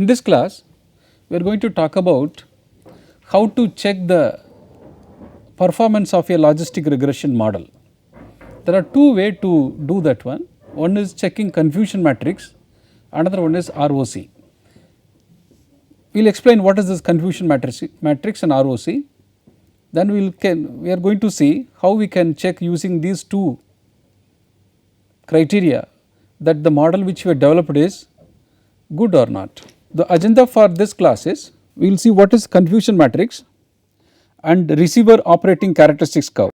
this class, we are going to talk about how to check the performance of a logistic regression model. There are two ways to do that one. One is checking confusion matrix, another one is ROC. We will explain what is this confusion matrix and ROC. Then we are going to see how we can check using these two criteria that the model which we have developed is good or not. The agenda for this class is we will see what is confusion matrix and receiver operating characteristics curve.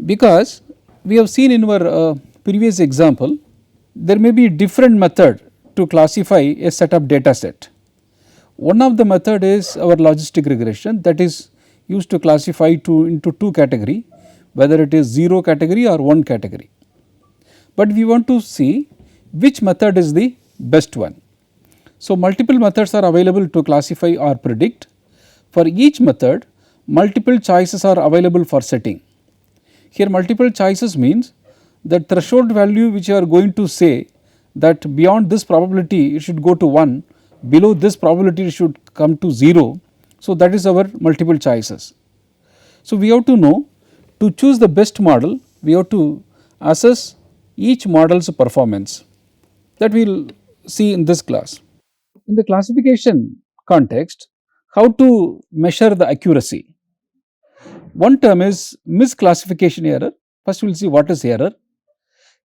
Because we have seen in our previous example, there may be different method to classify a set of data set. One of the method is our logistic regression, that is used to classify into two category, whether it is 0 category or 1 category. But we want to see which method is the best one. So, multiple methods are available to classify or predict. For each method, multiple choices are available for setting. Here multiple choices means that threshold value which you are going to say that beyond this probability it should go to 1, below this probability it should come to 0. So, that is our multiple choices. So, we have to know, to choose the best model, we have to assess each model's performance, that we will see in this class. In the classification context, how to measure the accuracy. One term is misclassification error. First we will see what is error.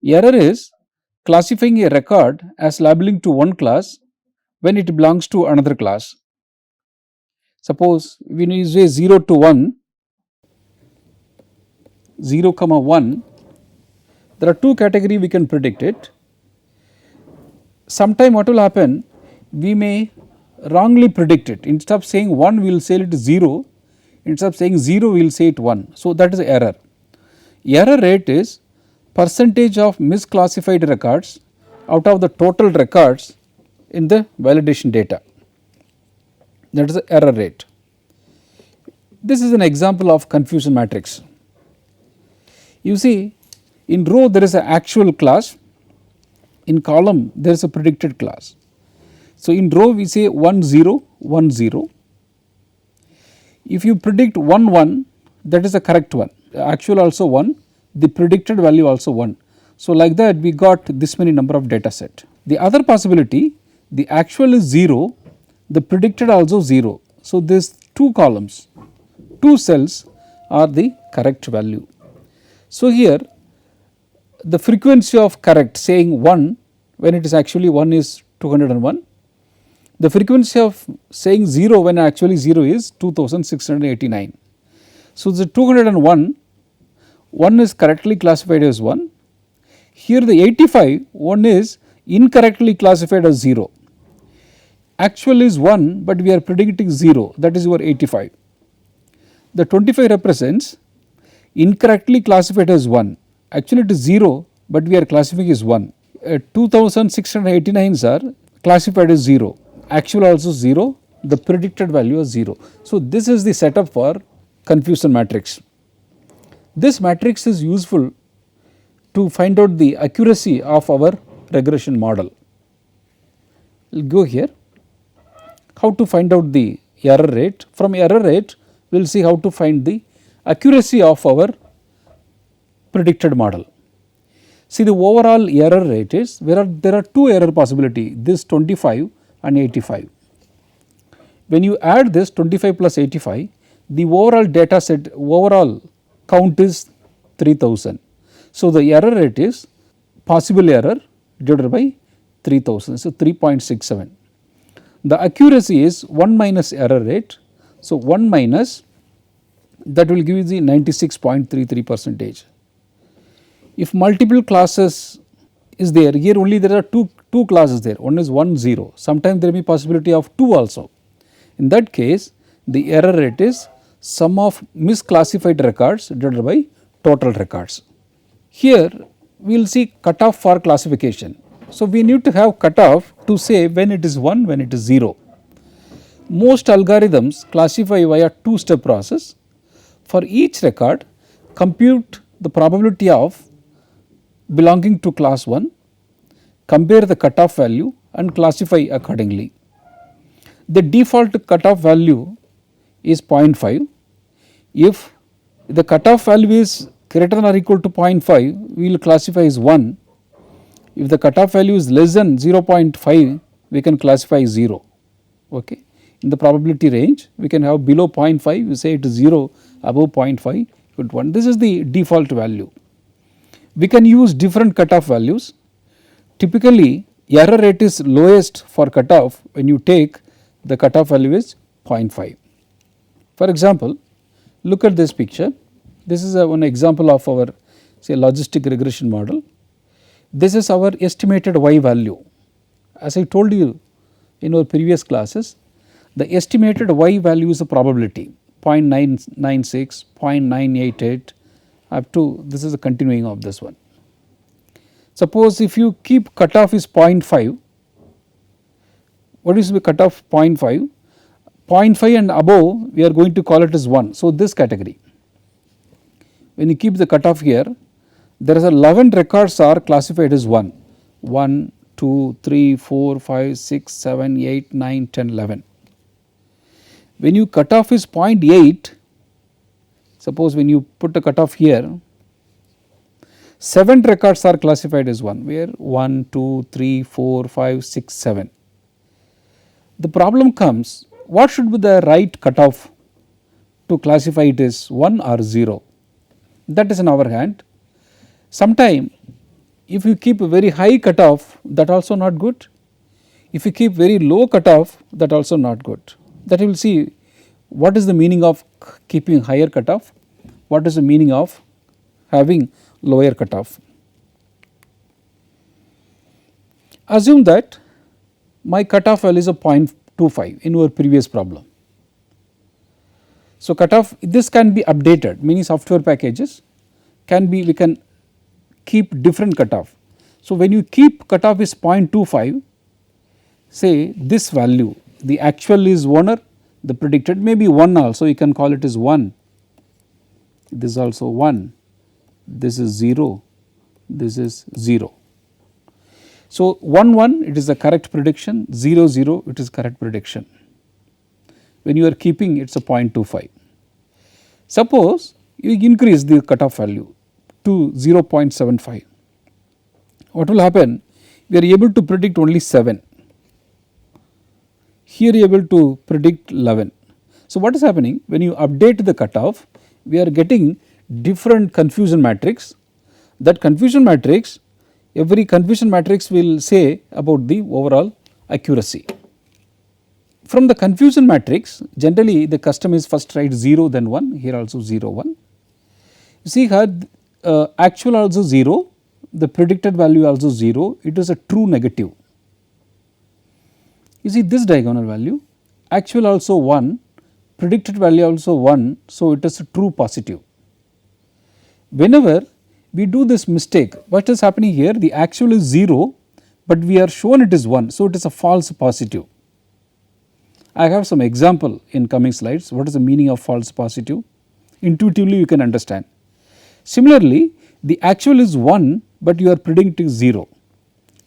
Error is classifying a record as labeling to one class when it belongs to another class. Suppose when we say 0 to 1, 0 comma 1, there are two categories we can predict it. Sometime what will happen, we may wrongly predict it. Instead of saying 1, we will say it is 0, instead of saying 0, we will say it 1. So, that is error. Error rate is percentage of misclassified records out of the total records in the validation data, that is the error rate. This is an example of confusion matrix. You see, in row there is an actual class, in column there is a predicted class. So, in row we say 1 0 1 0. If you predict 1 1, that is the correct one, the actual also 1, the predicted value also 1. So, like that we got this many number of data set. The other possibility, the actual is 0, the predicted also 0. So, these two columns, two cells are the correct value. So, here the frequency of correct saying 1 when it is actually 1 is 201. The frequency of saying 0 when actually 0 is 2689. So, the 201, 1 is correctly classified as 1. Here the 85, 1 is incorrectly classified as 0. Actual is 1, but we are predicting 0, that is your 85. The 25 represents incorrectly classified as 1, actually it is 0, but we are classifying as 1. 2689s are classified as 0, actual also 0, the predicted value is 0. So, this is the setup for confusion matrix. This matrix is useful to find out the accuracy of our regression model. We will go here, how to find out the error rate. From error rate we will see how to find the accuracy of our predicted model. See, the overall error rate is, there are two error possibility, this 25 and 85. When you add this 25 plus 85, the overall data set, overall count is 3000. So, the error rate is possible error divided by 3000, so 3.67. The accuracy is 1 minus error rate. So, 1 minus, that will give you the 96.33 percentage. If multiple classes is there, here only there are two classes there, one is 1 0, sometimes there may be possibility of 2 also. In that case the error rate is sum of misclassified records divided by total records. Here we will see cutoff for classification. So, we need to have cutoff to say when it is 1, when it is 0. Most algorithms classify via two-step process. For each record, compute the probability of belonging to class 1, compare the cutoff value and classify accordingly. the default cutoff value is 0.5. If the cutoff value is greater than or equal to 0.5, we will classify as 1. If the cutoff value is less than 0.5, we can classify as 0. Okay. In the probability range, we can have below 0.5, we say it is 0, above 0.5, equal to 1. This is the default value. We can use different cutoff values. Typically, error rate is lowest for cutoff when you take the cutoff value is 0.5. For example, look at this picture. This is one example of our say logistic regression model. This is our estimated y value. As I told you in our previous classes, the estimated y value is a probability 0.996, 0.988 up to this is a continuing of this one. Suppose if you keep cutoff is 0.5, what is the cutoff 0.5? 0.5 and above we are going to call it as 1. So, this category, when you keep the cutoff here, there is 11 records are classified as 1, 1, 2, 3, 4, 5, 6, 7, 8, 9, 10, 11. When you cutoff is 0.8, suppose when you put a cutoff here, 7 records are classified as 1, where 1, 2, 3, 4, 5, 6, 7. The problem comes, what should be the right cutoff to classify it as 1 or 0? That is in our hand. Sometime if you keep a very high cutoff, that also not good. If you keep very low cutoff, that also not good. That you will see what is the meaning of keeping higher cutoff, what is the meaning of having lower cutoff. Assume that my cutoff value is a 0.25 in our previous problem. So, cutoff this can be updated, many software packages can be, we can keep different cutoff. So, when you keep cutoff is 0.25, say this value, the actual is 1 or the predicted may be 1 also, you can call it as 1, this is also 1, this is 0, this is 0. So, 1 1 it is the correct prediction, 0 0 it is correct prediction. When you are keeping it is a 0.25. Suppose you increase the cutoff value to 0.75, what will happen? We are able to predict only 7, here you are able to predict 11. So, what is happening when you update the cutoff, we are getting different confusion matrix. That confusion matrix, every confusion matrix will say about the overall accuracy. From the confusion matrix, generally the custom is first write 0 then 1, here also 0 1. You see here actual also 0, the predicted value also 0, it is a true negative. You see this diagonal value, actual also 1, predicted value also 1, so it is a true positive. Whenever we do this mistake, what is happening here? The actual is 0, but we are shown it is 1, so it is a false positive. I have some example in coming slides, what is the meaning of false positive? Intuitively you can understand. Similarly, the actual is 1, but you are predicting 0,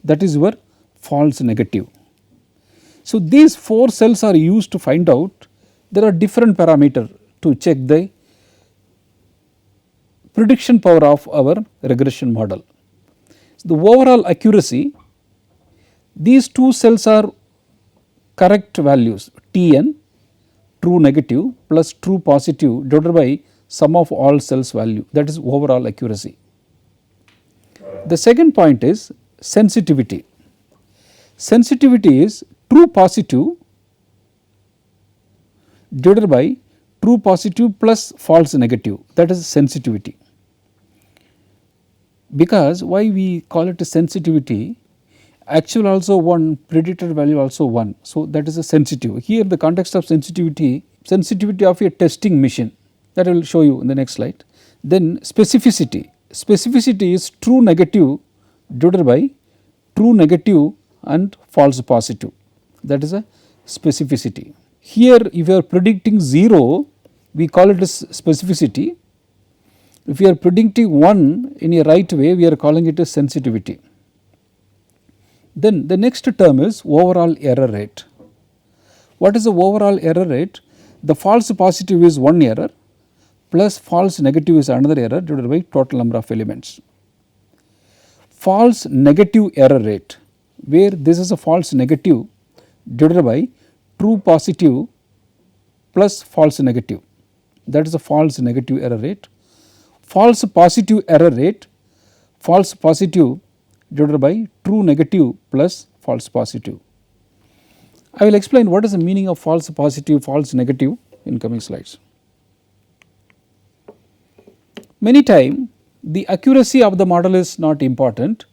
that is your false negative. So, these 4 cells are used to find out, there are different parameters to check the prediction power of our regression model. So, the overall accuracy, these 2 cells are correct values Tn, true negative plus true positive divided by sum of all cells value, that is overall accuracy. The second point is sensitivity. Sensitivity is true positive divided by true positive plus false negative, that is sensitivity. Because why we call it a sensitivity, actual also 1, predicted value also 1, so that is a sensitive. Here the context of sensitivity, sensitivity of a testing machine, that I will show you in the next slide. Then specificity, specificity is true negative divided by true negative and false positive, that is a specificity. Here if you are predicting 0, we call it as specificity. If you are predicting 1 in a right way, we are calling it as sensitivity. Then the next term is overall error rate. What is the overall error rate? The false positive is one error plus false negative is another error divided by total number of elements. False negative error rate, where this is a false negative divided by true positive plus false negative, that is a false negative error rate. False positive error rate, false positive divided by true negative plus false positive. I will explain what is the meaning of false positive, false negative in coming slides. Many times the accuracy of the model is not important.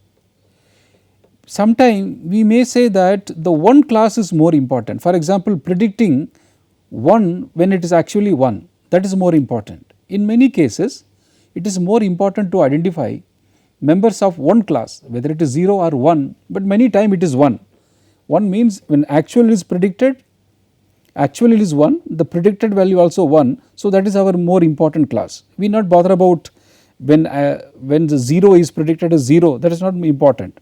Sometime we may say that the one class is more important. For example, predicting 1 when it is actually 1, that is more important. In many cases it is more important to identify members of one class, whether it is 0 or 1, but many time it is 1. 1 means when actual is predicted, actual is 1, the predicted value also 1. So, that is our more important class. We not bother about when the 0 is predicted as 0, that is not important.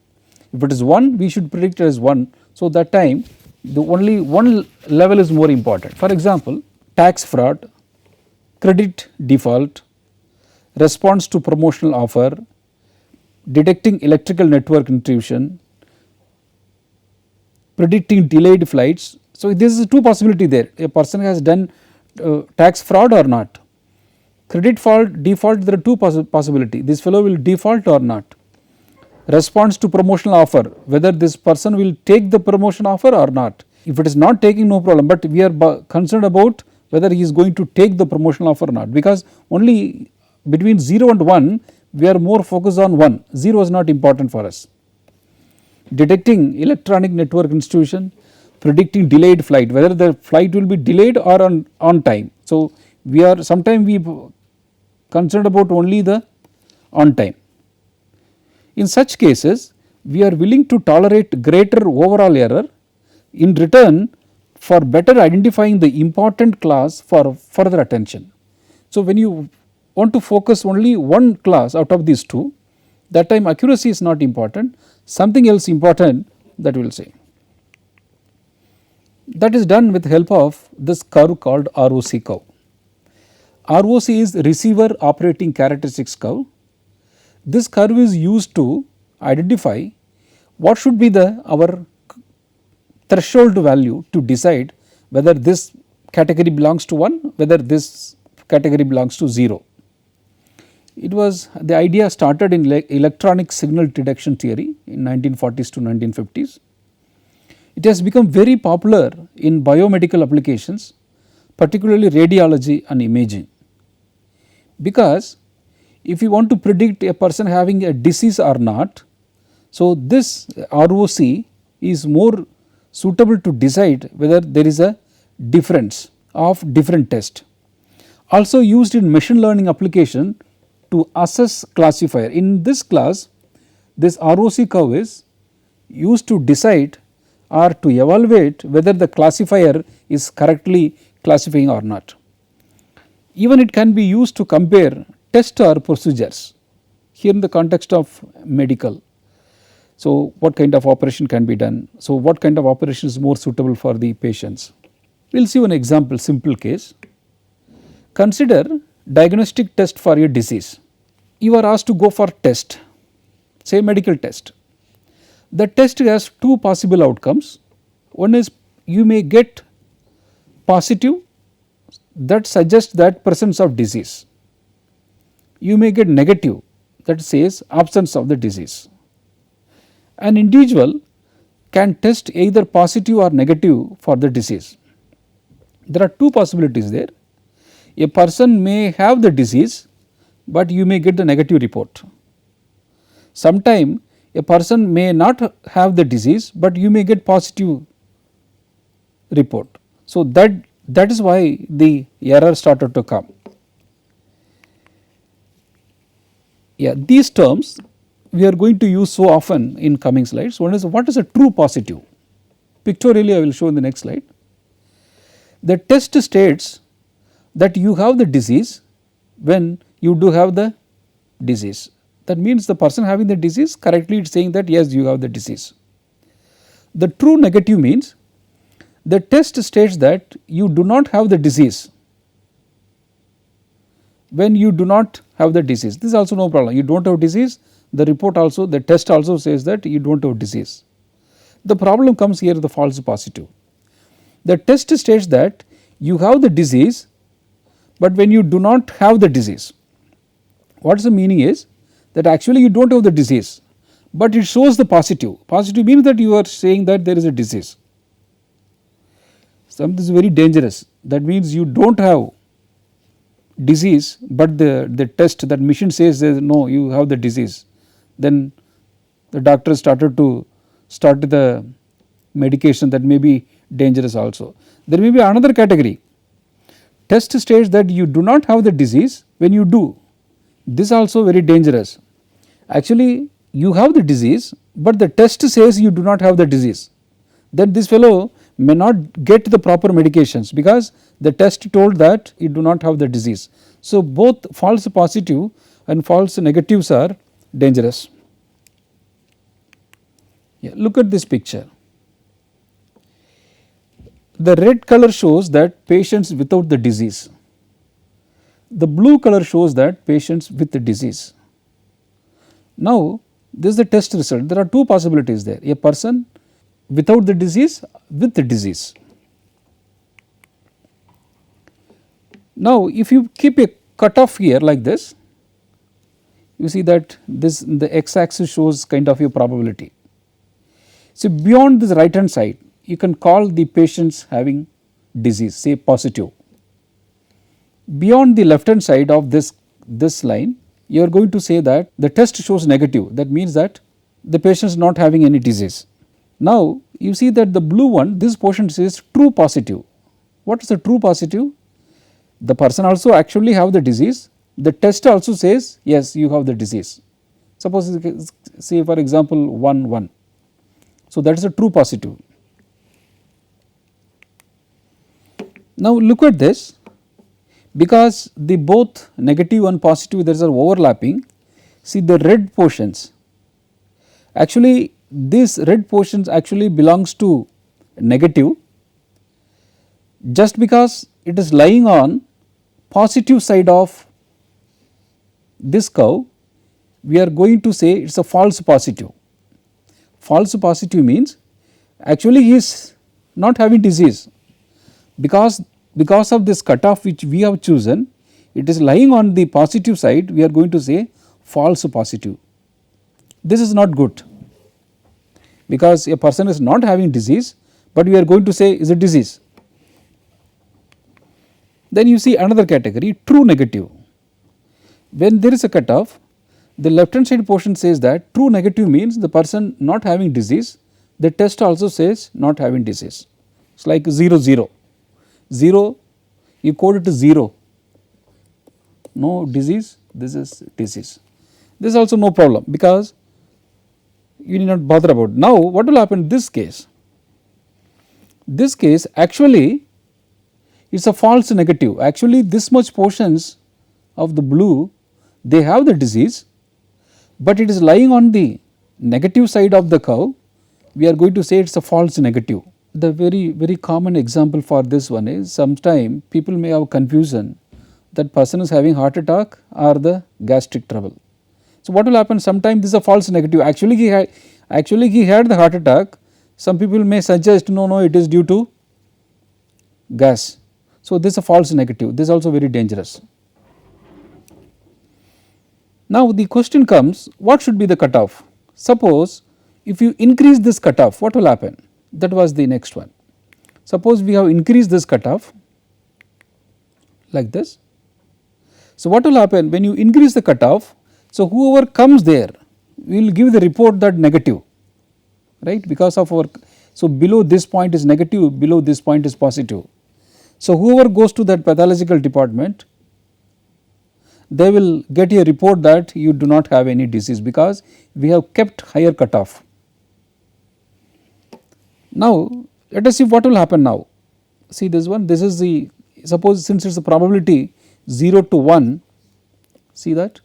If it is 1, we should predict it as 1. So, that time the only one level is more important. For example, tax fraud, credit default, response to promotional offer, detecting electrical network intrusion, predicting delayed flights. So, this is two possibility there, a person has done tax fraud or not. Credit default, there are two possibility, this fellow will default or not. Response to promotional offer, whether this person will take the promotion offer or not. If it is not taking, no problem, but we are concerned about whether he is going to take the promotional offer or not, because only between 0 and 1 we are more focused on 1, 0 is not important for us. Detecting electronic network institution, predicting delayed flight, whether the flight will be delayed or on time. So, we are sometimes we concerned about only the on time. In such cases we are willing to tolerate greater overall error in return for better identifying the important class for further attention. So, when you want to focus only one class out of these two, that time accuracy is not important, something else important that we will say. That is done with the help of this curve called ROC curve. ROC is receiver operating characteristics curve. This curve is used to identify what should be our threshold value to decide whether this category belongs to 1, whether this category belongs to 0. It was the idea started in electronic signal detection theory in 1940s to 1950s. It has become very popular in biomedical applications, particularly radiology and imaging, because if you want to predict a person having a disease or not, so this ROC is more suitable to decide whether there is a difference of different tests. Also used in machine learning application to assess classifier. In this class, this ROC curve is used to decide or to evaluate whether the classifier is correctly classifying or not. Even it can be used to compare test or procedures, here in the context of medical. So, what kind of operation can be done? So, what kind of operation is more suitable for the patients? We will see one example, simple case. Consider diagnostic test for your disease. You are asked to go for test, say medical test. The test has two possible outcomes. One is you may get positive, that suggests that presence of disease. You may get negative, that says absence of the disease. An individual can test either positive or negative for the disease. There are two possibilities there. A person may have the disease, but you may get the negative report. Sometime a person may not have the disease, but you may get positive report. So, that is why the error started to come. Yeah, these terms we are going to use so often in coming slides. One is what is a true positive? Pictorially I will show in the next slide. The test states that you have the disease when you do have the disease. That means the person having the disease correctly it is saying that yes, you have the disease. The true negative means The test states that you do not have the disease. When you do not have the disease, this is also no problem, you do not have disease, the report also, the test also says that you do not have disease. The problem comes here, the false positive. The test states that you have the disease, but when you do not have the disease, what is the meaning is that actually you do not have the disease, but it shows the positive. Positive means that you are saying that there is a disease. Something is very dangerous, that means you do not have disease, but the test, that machine says no, you have the disease. Then the doctor start the medication, that may be dangerous also. There may be another category, test states that you do not have the disease, when you do, this also very dangerous. Actually you have the disease, but the test says you do not have the disease, then this fellow may not get the proper medications because the test told that you do not have the disease. So both false positive and false negatives are dangerous. Yeah, look at this picture. The red color shows that patients without the disease, the blue color shows that patients with the disease. Now this is the test result, there are two possibilities there, a person without the disease, with the disease. Now if you keep a cutoff here like this, you see that this, the x axis shows kind of a probability. So beyond this right hand side, you can call the patients having disease, say positive. Beyond the left hand side of this line, you are going to say that the test shows negative, that means that the patient is not having any disease. Now you see that the blue one, this portion says true positive. What is the true positive? The person also actually have the disease, the test also says yes, you have the disease. Suppose say for example 1 1, so that is a true positive. Now look at this, because the both negative and positive there is are overlapping. See the red portions, actually this red portions actually belongs to negative, just because it is lying on positive side of this curve, we are going to say it is a false positive. False positive means actually he is not having disease, because of this cutoff which we have chosen, it is lying on the positive side, we are going to say false positive. This is not good, because a person is not having disease, but we are going to say is a disease. Then you see another category, true negative. When there is a cutoff, the left hand side portion says that true negative means the person not having disease, the test also says not having disease. It is like 0 0, 0 you code it to 0, no disease, this is disease. This is also no problem, because you need not bother about. Now what will happen in this case? This case actually it is a false negative, actually this much portions of the blue they have the disease, but it is lying on the negative side of the curve, we are going to say it is a false negative. The very common example for this one is, sometime people may have confusion that person is having heart attack or the gastric trouble. So what will happen, sometime this is a false negative, actually he had the heart attack, some people may suggest no it is due to gas. So this is a false negative, this is also very dangerous. Now the question comes, what should be the cutoff? Suppose if you increase this cutoff, what will happen? That was the next one. Suppose we have increased this cutoff like this. So what will happen when you increase the cutoff? So whoever comes there will give the report that negative, right, because of our, so below this point is negative, below this point is positive. So whoever goes to that pathological department, they will get a report that you do not have any disease, because we have kept higher cutoff. Now let us see what will happen now. See this one, this is the, suppose since it is the probability 0 to 1, see that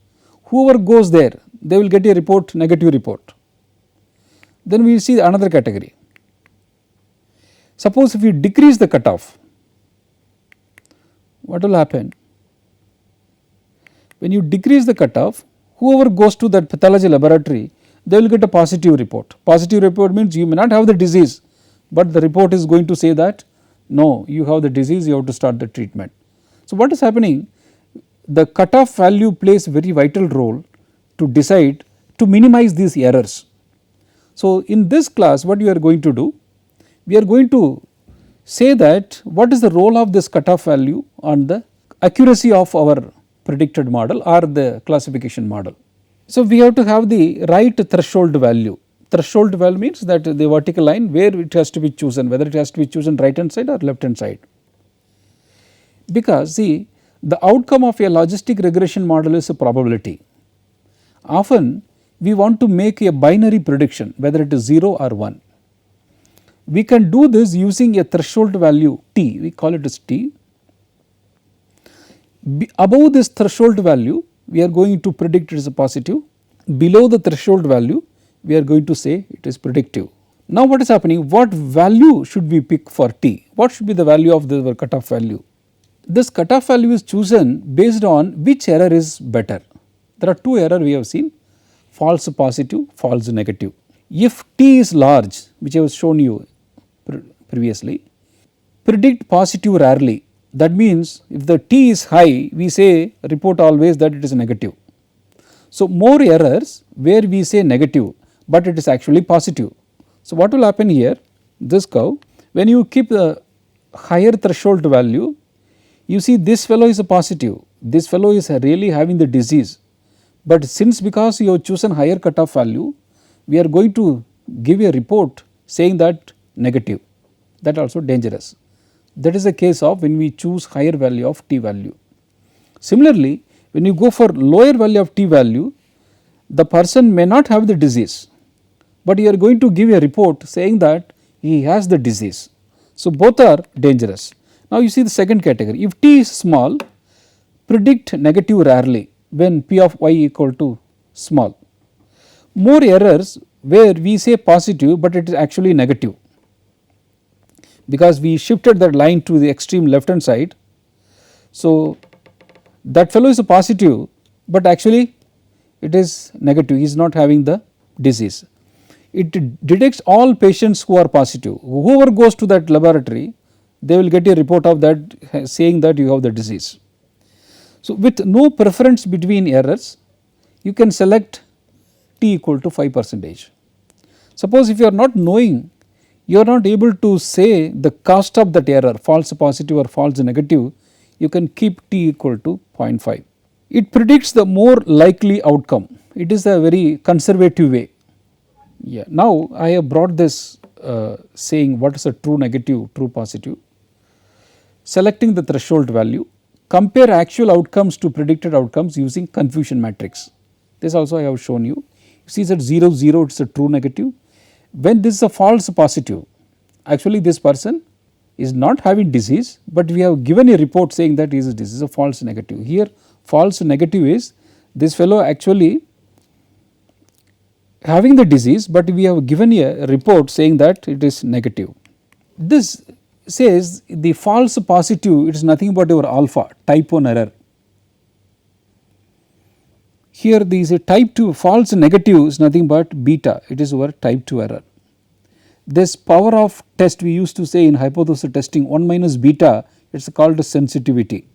whoever goes there they will get a report, negative report. Then we will see another category. Suppose if you decrease the cutoff, what will happen? When you decrease the cutoff, whoever goes to that pathology laboratory, they will get a positive report. Positive report means you may not have the disease, but the report is going to say that no, you have the disease, you have to start the treatment. So, what is happening? The cutoff value plays a very vital role to decide to minimize these errors. So, in this class what we are going to do? We are going to say that what is the role of this cutoff value on the accuracy of our predicted model or the classification model. So, we have to have the right threshold value. Threshold value means that the vertical line where it has to be chosen, whether it has to be chosen right hand side or left hand side. Because see, the outcome of a logistic regression model is a probability. Often we want to make a binary prediction whether it is 0 or 1. We can do this using a threshold value t, we call it as t. Above this threshold value we are going to predict it as a positive, below the threshold value we are going to say it is predictive. Now what is happening? What value should we pick for t? What should be the value of the cutoff value? This cutoff value is chosen based on which error is better. There are two errors we have seen: false positive, false negative. If t is large, which I have shown you previously, predict positive rarely. That means if the t is high, we say report always that it is negative. So, more errors where we say negative, but it is actually positive. So, what will happen here? This curve, when you keep the higher threshold value, you see this fellow is a positive, this fellow is really having the disease, but since because you have chosen higher cutoff value, we are going to give a report saying that negative. That also dangerous. That is the case of when we choose higher value of t value. Similarly, when you go for lower value of t value, the person may not have the disease, but you are going to give a report saying that he has the disease. So, both are dangerous. Now, you see the second category: if t is small, predict negative rarely when p of y equal to small. More errors where we say positive, but it is actually negative, because we shifted that line to the extreme left hand side. So, that fellow is a positive, but actually it is negative, he is not having the disease. It detects all patients who are positive. Whoever goes to that laboratory, they will get a report of that saying that you have the disease. So, with no preference between errors, you can select t equal to 5%. Suppose if you are not knowing, you are not able to say the cost of that error, false positive or false negative, you can keep t equal to 0.5. It predicts the more likely outcome. It is a very conservative way. Yeah. Now, I have brought this saying what is a true negative, true positive. Selecting the threshold value, compare actual outcomes to predicted outcomes using confusion matrix. This also I have shown you. You see that 0 0 it is a true negative. When this is a false positive, actually this person is not having disease, but we have given a report saying that this is a false negative. Here false negative is this fellow actually having the disease, but we have given a report saying that it is negative. This says the false positive, it is nothing but your alpha, type 1 error. Here these type 2 false negative is nothing but beta, it is our type 2 error. This power of test we used to say in hypothesis testing 1 minus beta, it is called sensitivity.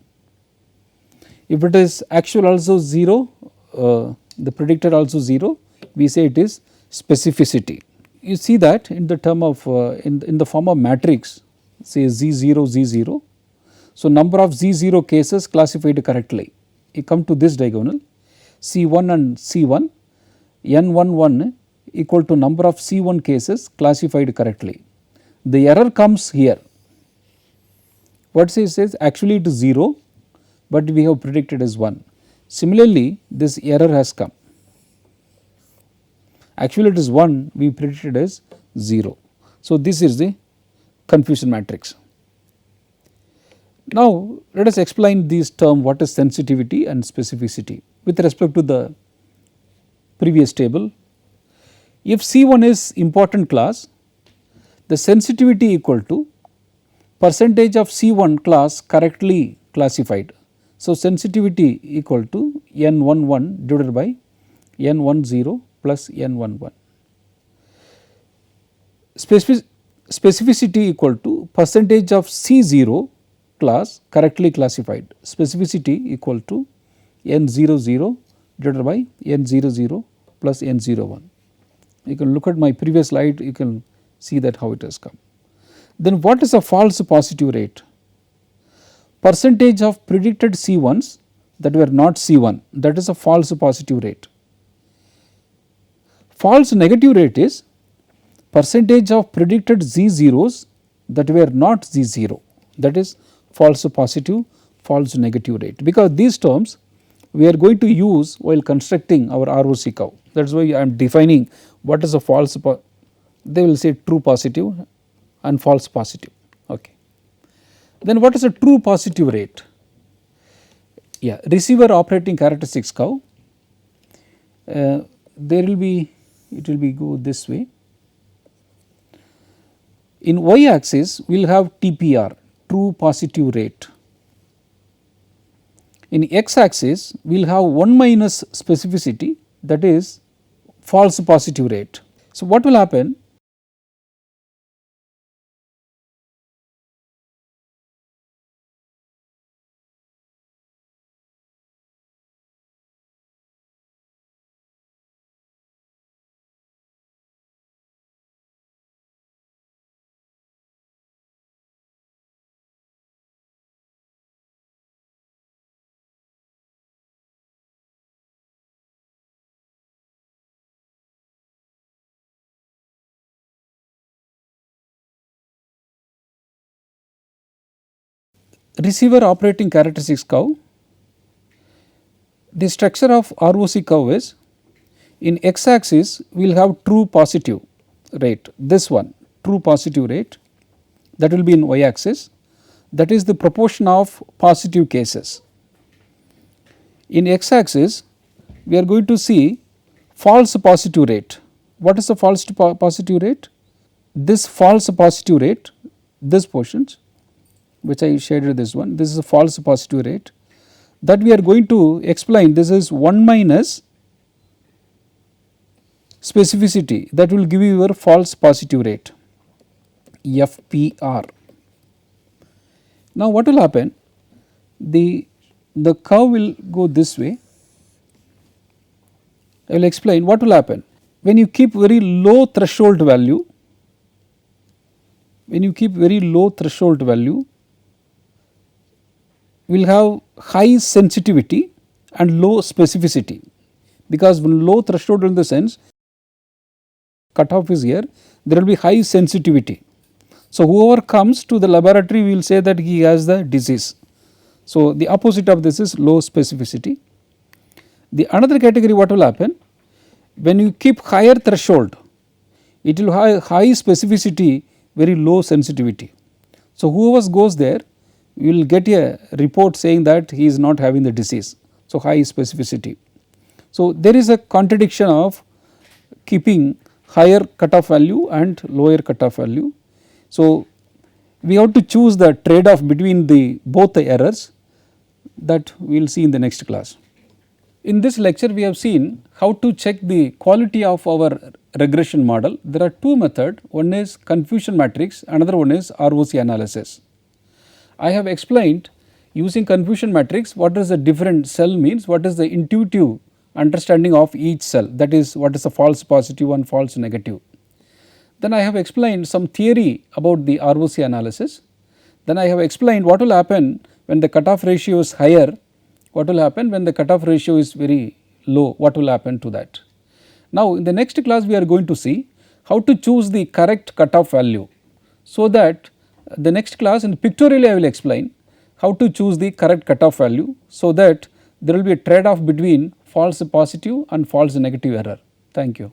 If it is actual also 0, the predicted also 0, we say it is specificity. You see that in the term of in the form of matrix, say Z0 Z0. So, number of Z0 cases classified correctly. You come to this diagonal C1 and C1, N11 equal to number of C1 cases classified correctly. The error comes here. What it says actually it is 0, but we have predicted as 1. Similarly, this error has come. Actually it is 1, we predicted as 0. So, this is the confusion matrix. Now, let us explain these terms, what is sensitivity and specificity with respect to the previous table. If C1 is important class, the sensitivity equal to percentage of C1 class correctly classified. So, sensitivity equal to N11 divided by N10 plus N11. Specificity equal to percentage of C0 class correctly classified. Specificity equal to N00 divided by N00 plus N01. You can look at my previous slide, you can see that how it has come. Then what is a false positive rate? Percentage of predicted C1s that were not C1, that is a false positive rate. False negative rate is percentage of predicted Z0s that were not Z0, that is false positive, false negative rate, because these terms we are going to use while constructing our ROC curve. That is why I am defining what is a false, they will say true positive and false positive. Okay. Then what is a true positive rate? Yeah, receiver operating characteristics curve, there will be, it will be go this way. In y axis we will have TPR, true positive rate. In x axis we will have 1 minus specificity, that is false positive rate. So, what will happen? Receiver operating characteristics curve, the structure of ROC curve is, in x axis we will have true positive rate, this one true positive rate, that will be in y axis, that is the proportion of positive cases. In x axis we are going to see false positive rate. What is the false positive rate? This false positive rate, this portions which I shaded, this one, this is a false positive rate, that we are going to explain. This is 1 minus specificity, that will give you your false positive rate, FPR. Now what will happen? The curve will go this way. I will explain what will happen. When you keep very low threshold value, we will have high sensitivity and low specificity, because when low threshold in the sense cutoff is here, there will be high sensitivity. So, whoever comes to the laboratory will say that he has the disease. So, the opposite of this is low specificity. The another category, what will happen? When you keep higher threshold, it will have high specificity, very low sensitivity. So, whoever goes there you will get a report saying that he is not having the disease. So, high specificity. So, there is a contradiction of keeping higher cutoff value and lower cutoff value. So, we have to choose the trade off between both the errors, that we will see in the next class. In this lecture we have seen how to check the quality of our regression model. There are two methods, one is confusion matrix, another one is ROC analysis. I have explained using confusion matrix what is the different cell means, what is the intuitive understanding of each cell, that is what is the false positive and false negative. Then I have explained some theory about the ROC analysis. Then I have explained what will happen when the cutoff ratio is higher, what will happen when the cutoff ratio is very low, what will happen to that. Now in the next class we are going to see how to choose the correct cutoff value, so that the next class in pictorially I will explain how to choose the correct cutoff value, so that there will be a trade off between false positive and false negative error. Thank you.